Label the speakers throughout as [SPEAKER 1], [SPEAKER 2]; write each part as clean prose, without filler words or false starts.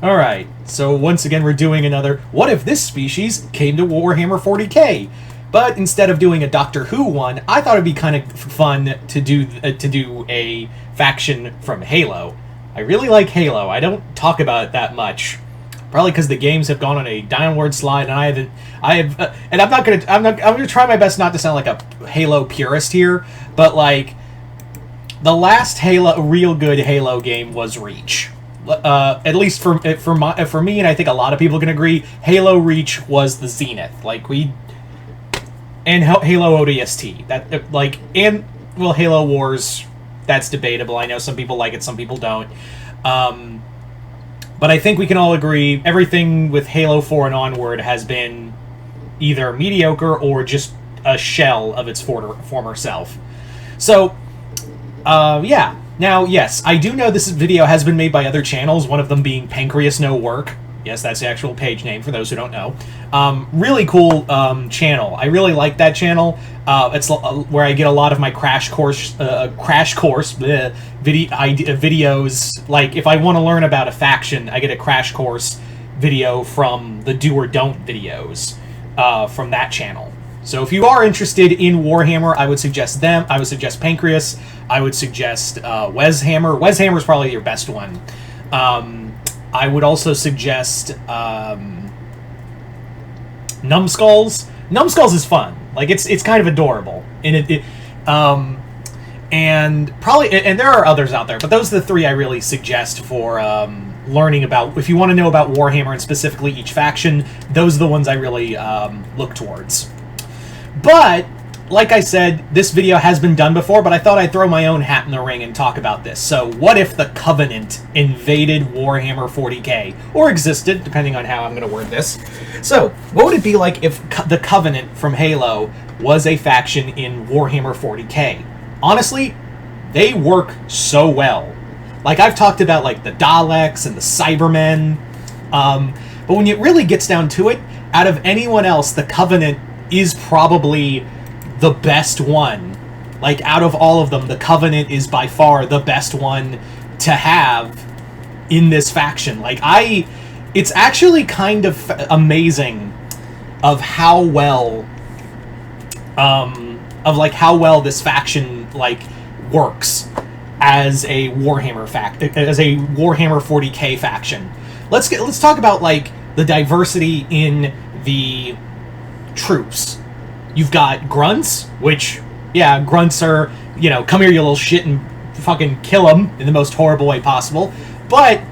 [SPEAKER 1] Alright, so once again we're doing another what if this species came to Warhammer 40k? But instead of doing a Doctor Who one, I thought it'd be kind of fun to do a faction from Halo. I really like Halo. I don't talk about it that much. Probably because the games have gone on a downward slide, and and I'm gonna try my best not to sound like a Halo purist here, but like, the last real good Halo game was Reach. At least for me, and I think a lot of people can agree, Halo Reach was the zenith. And Halo ODST. Halo Wars, that's debatable. I know some people like it, some people don't. But I think we can all agree everything with Halo 4 and onward has been either mediocre or just a shell of its former self. So, yeah. Now, yes, I do know this video has been made by other channels, one of them being Pancreas No Work. Yes, that's the actual page name for those who don't know. Really cool channel. I really like that channel. It's where I get a lot of my crash course videos. Like, if I want to learn about a faction, I get a crash course video from the do or don't videos from that channel. So if you are interested in Warhammer, I would suggest them. I would suggest Pancreas. I would suggest Weshammer. Weshammer is probably your best one. I would also suggest Numbskulls. Numbskulls is fun. Like, it's kind of adorable, and and there are others out there, but those are the three I really suggest for learning about. If you want to know about Warhammer and specifically each faction, those are the ones I really look towards. But like I said, this video has been done before, but I thought I'd throw my own hat in the ring and talk about this. So, what if the Covenant invaded Warhammer 40k? Or existed, depending on how I'm going to word this. So, what would it be like if the Covenant from Halo was a faction in Warhammer 40k? Honestly, they work so well. Like, I've talked about, like, the Daleks and the Cybermen. But when it really gets down to it, out of anyone else, the Covenant is probably the best one. Like, out of all of them, the Covenant is by far the best one to have in this faction. Like, it's actually kind of amazing of how well, how well this faction, like, works as a Warhammer 40k faction. Let's talk about, like, the diversity in the troops. You've got grunts, which, yeah, grunts are, come here, you little shit, and fucking kill them in the most horrible way possible. But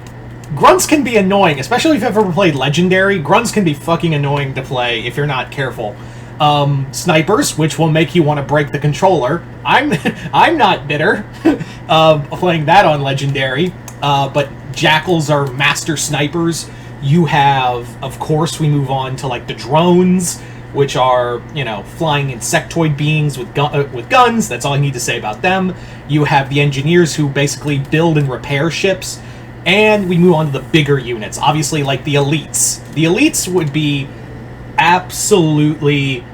[SPEAKER 1] grunts can be annoying, especially if you've ever played Legendary. Grunts can be fucking annoying to play if you're not careful. Snipers, which will make you want to break the controller. I'm not bitter playing that on Legendary. But Jackals are master snipers. You have, of course, we move on to, like, the drones, which are, flying insectoid beings with guns. That's all I need to say about them. You have the engineers who basically build and repair ships. And we move on to the bigger units. Obviously, like the elites. The elites would be absolutely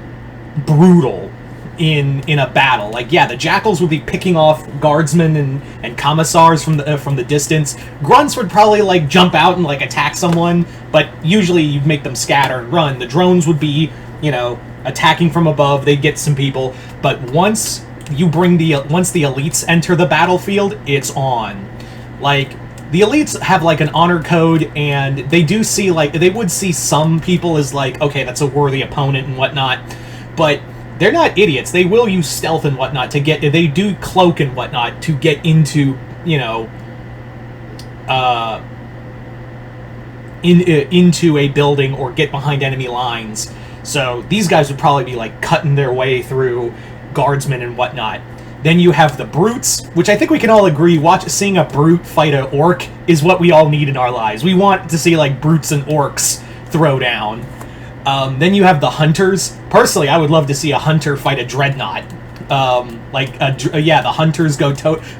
[SPEAKER 1] brutal in a battle. Like, yeah, the Jackals would be picking off guardsmen and commissars from the distance. Grunts would probably, like, jump out and, like, attack someone, but usually you'd make them scatter and run. The drones would be, attacking from above. They'd get some people, but once the elites enter the battlefield, it's on. Like, the elites have, like, an honor code, and they do see, like, they would see some people as, like, okay, that's a worthy opponent and whatnot, but they're not idiots. They will use stealth and whatnot to get, they do cloak and whatnot to get into, into a building or get behind enemy lines. So these guys would probably be, like, cutting their way through guardsmen and whatnot. Then you have the brutes, which I think we can all agree, seeing a brute fight an orc is what we all need in our lives. We want to see, like, brutes and orcs throw down. Then you have the hunters. Personally, I would love to see a hunter fight a dreadnought. The hunters go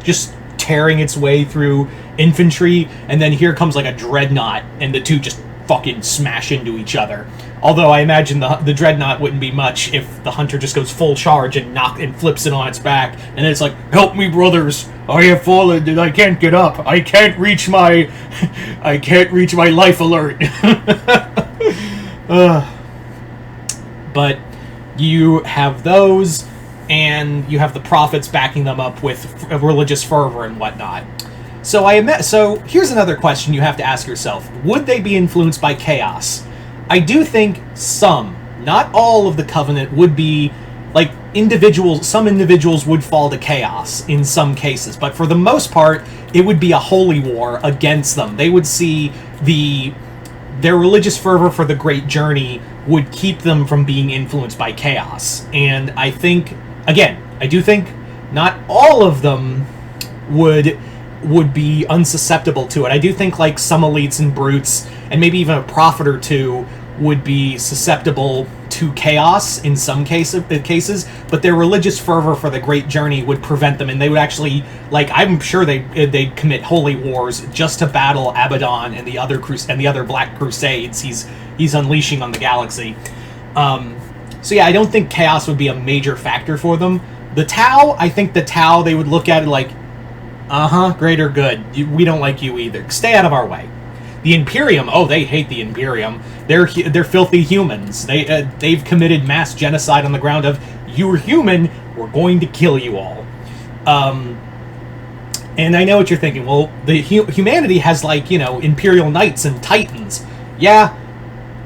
[SPEAKER 1] just tearing its way through infantry, and then here comes, like, a dreadnought, and the two just fucking smash into each other. Although I imagine the dreadnought wouldn't be much if the hunter just goes full charge and flips it on its back, and then it's like, "Help me, brothers! I have fallen and I can't get up. I can't reach my life alert." But you have those, and you have the prophets backing them up with religious fervor and whatnot. So here's another question you have to ask yourself: would they be influenced by chaos? I do think some, not all of the Covenant would be, like, individuals. Some individuals would fall to chaos in some cases, but for the most part, it would be a holy war against them. They would see their religious fervor for the Great Journey would keep them from being influenced by chaos. And I think, again, I do think not all of them would be unsusceptible to it. I do think, like, some elites and brutes, and maybe even a prophet or two, would be susceptible to chaos in some cases, but their religious fervor for the Great Journey would prevent them, and they would actually, like, I'm sure they'd commit holy wars just to battle Abaddon and the other Black Crusades he's unleashing on the galaxy. So yeah, I don't think chaos would be a major factor for them. The Tau, I think the Tau, they would look at it like, greater good. We don't like you either. Stay out of our way. The Imperium, they hate the Imperium. They're filthy humans. They've committed mass genocide on the ground of, you're human, we're going to kill you all. And I know what you're thinking. Well, the humanity has, like, Imperial Knights and Titans. Yeah,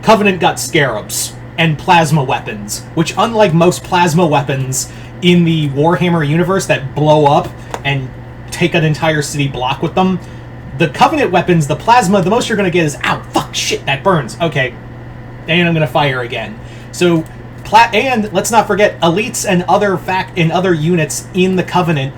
[SPEAKER 1] Covenant got scarabs and plasma weapons, which, unlike most plasma weapons in the Warhammer universe that blow up and take an entire city block with them, the Covenant weapons, the plasma, the most you're going to get is, ow, fuck, shit, that burns. Okay, and I'm going to fire again. So, and let's not forget, elites and other units in the Covenant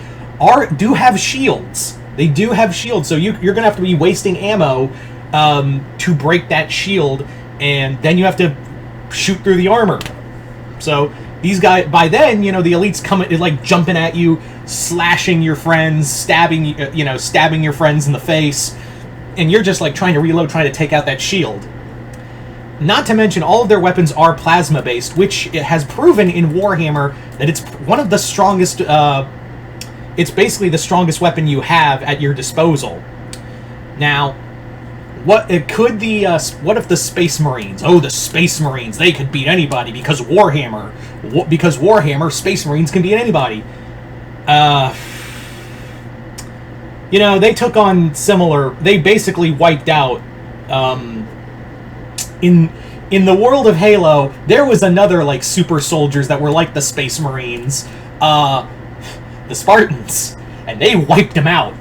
[SPEAKER 1] do have shields. They do have shields, so you're going to have to be wasting ammo to break that shield, and then you have to shoot through the armor. So these guys, by then, the elites come like jumping at you, slashing your friends, stabbing your friends in the face, and you're just like trying to reload, trying to take out that shield. Not to mention, all of their weapons are plasma based, which it has proven in Warhammer that it's one of the strongest. It's basically the strongest weapon you have at your disposal. Now, what if the Space Marines? Oh, the Space Marines, they could beat anybody because Warhammer. Because Warhammer, Space Marines can beat anybody. They took on similar. They basically wiped out. In the world of Halo, there was another, like, super soldiers that were like the Space Marines, the Spartans, and they wiped them out.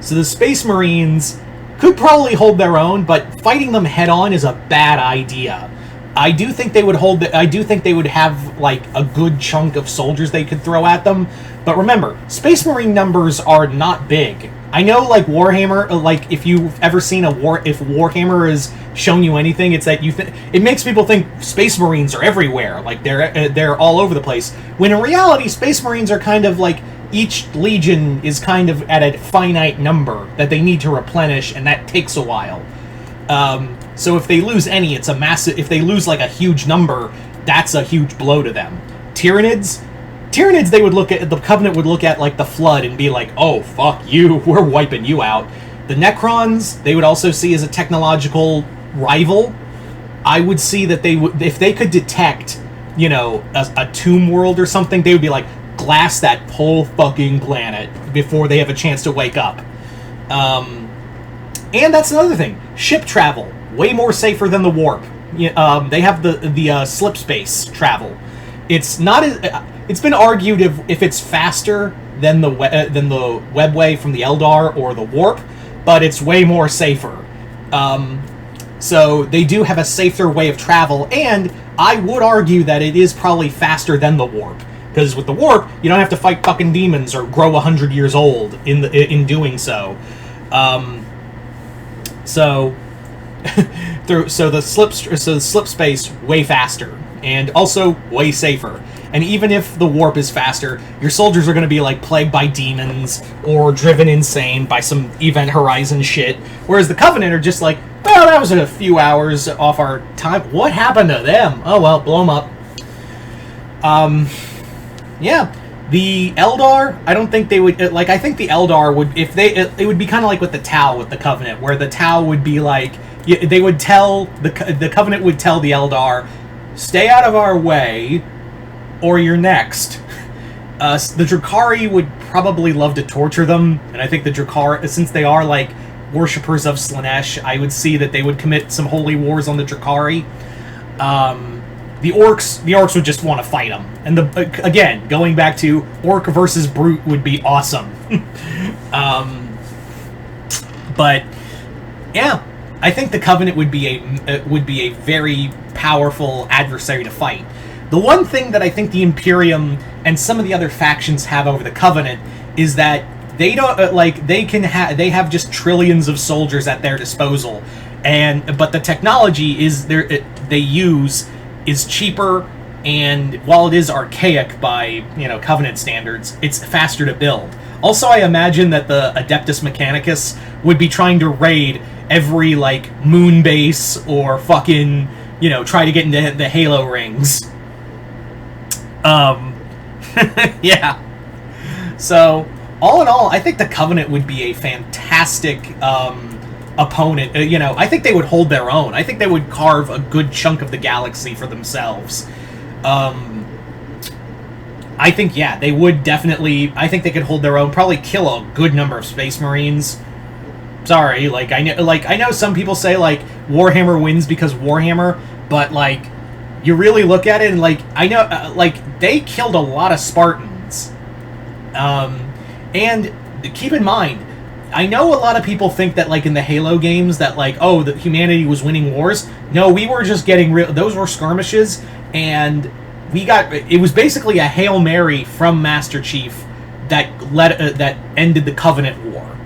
[SPEAKER 1] So the Space Marines could probably hold their own, but fighting them head on is a bad idea. I do think they would have, like, a good chunk of soldiers they could throw at them. But remember, Space Marine numbers are not big. I know, like, Warhammer, like, if you've ever seen if Warhammer has shown you anything, it's that it makes people think Space Marines are everywhere, like they're all over the place. When in reality, Space Marines are kind of like, each legion is kind of at a finite number that they need to replenish, and that takes a while. So if they lose any, it's a massive. If they lose, like, a huge number, that's a huge blow to them. Tyranids, the Covenant would look at, like, the Flood and be like, oh, fuck you, we're wiping you out. The Necrons, they would also see as a technological rival. I would see that they would, if they could detect, a tomb world or something, they would be like, glass that whole fucking planet before they have a chance to wake up. And that's another thing. Ship travel, way more safer than the warp. They have the slip space travel. It's not as... It's been argued if it's faster than the webway from the Eldar or the warp, but it's way more safer. So they do have a safer way of travel, and I would argue that it is probably faster than the warp, because with the warp you don't have to fight fucking demons or grow 100 years old in doing so. So the slip space way faster and also way safer. And even if the warp is faster, your soldiers are going to be like plagued by demons or driven insane by some Event Horizon shit. Whereas the Covenant are just like, well, that was a few hours off our time. What happened to them? Oh well, blow them up. Yeah. The Eldar, I don't think they would, like, I think the Eldar would, if they, it would be kind of like with the Tau with the Covenant, where the Tau would be like, they would tell, the Covenant would tell the Eldar, stay out of our way, or you're next. The Drukhari would probably love to torture them, and I think the Drukhari, since they are, like, worshippers of Slaanesh, I would see that they would commit some holy wars on the Drukhari. The orcs would just want to fight them. And again, going back to orc versus brute would be awesome. But yeah, I think the Covenant would be a very powerful adversary to fight. The one thing that I think the Imperium and some of the other factions have over the Covenant is that they don't they have just trillions of soldiers at their disposal, but the technology they use is cheaper, and while it is archaic by, Covenant standards, it's faster to build. Also, I imagine that the Adeptus Mechanicus would be trying to raid every, moon base or fucking, try to get into the Halo rings. Yeah. So, all in all, I think the Covenant would be a fantastic, opponent. I think they would hold their own. I think they would carve a good chunk of the galaxy for themselves. I think, yeah, they would definitely. I think they could hold their own. Probably kill a good number of Space Marines. Sorry, I know some people say Warhammer wins because Warhammer, but you really look at it and I know they killed a lot of Spartans. And keep in mind, I know a lot of people think that, in the Halo games, that, that humanity was winning wars. No, we were just getting those were skirmishes, and it was basically a Hail Mary from Master Chief that ended the Covenant War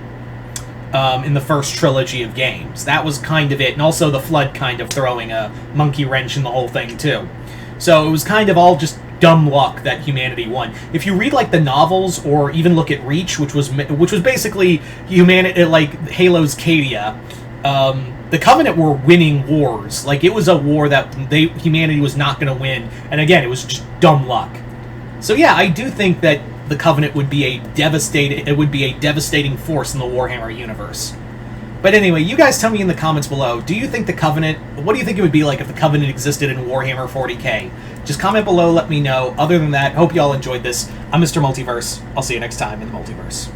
[SPEAKER 1] in the first trilogy of games. That was kind of it, and also the Flood kind of throwing a monkey wrench in the whole thing, too. So it was kind of all just dumb luck that humanity won. If you read the novels or even look at Reach, which was basically humanity, Halo's Cadia, the Covenant were winning wars. It was a war that humanity was not going to win, and again, it was just dumb luck. So yeah, I do think that the Covenant would be a devastating force in the Warhammer universe. But anyway, you guys tell me in the comments below, what do you think it would be like if the Covenant existed in Warhammer 40k? Just comment below, let me know. Other than that, hope you all enjoyed this. I'm Mr. Multiverse. I'll see you next time in the Multiverse.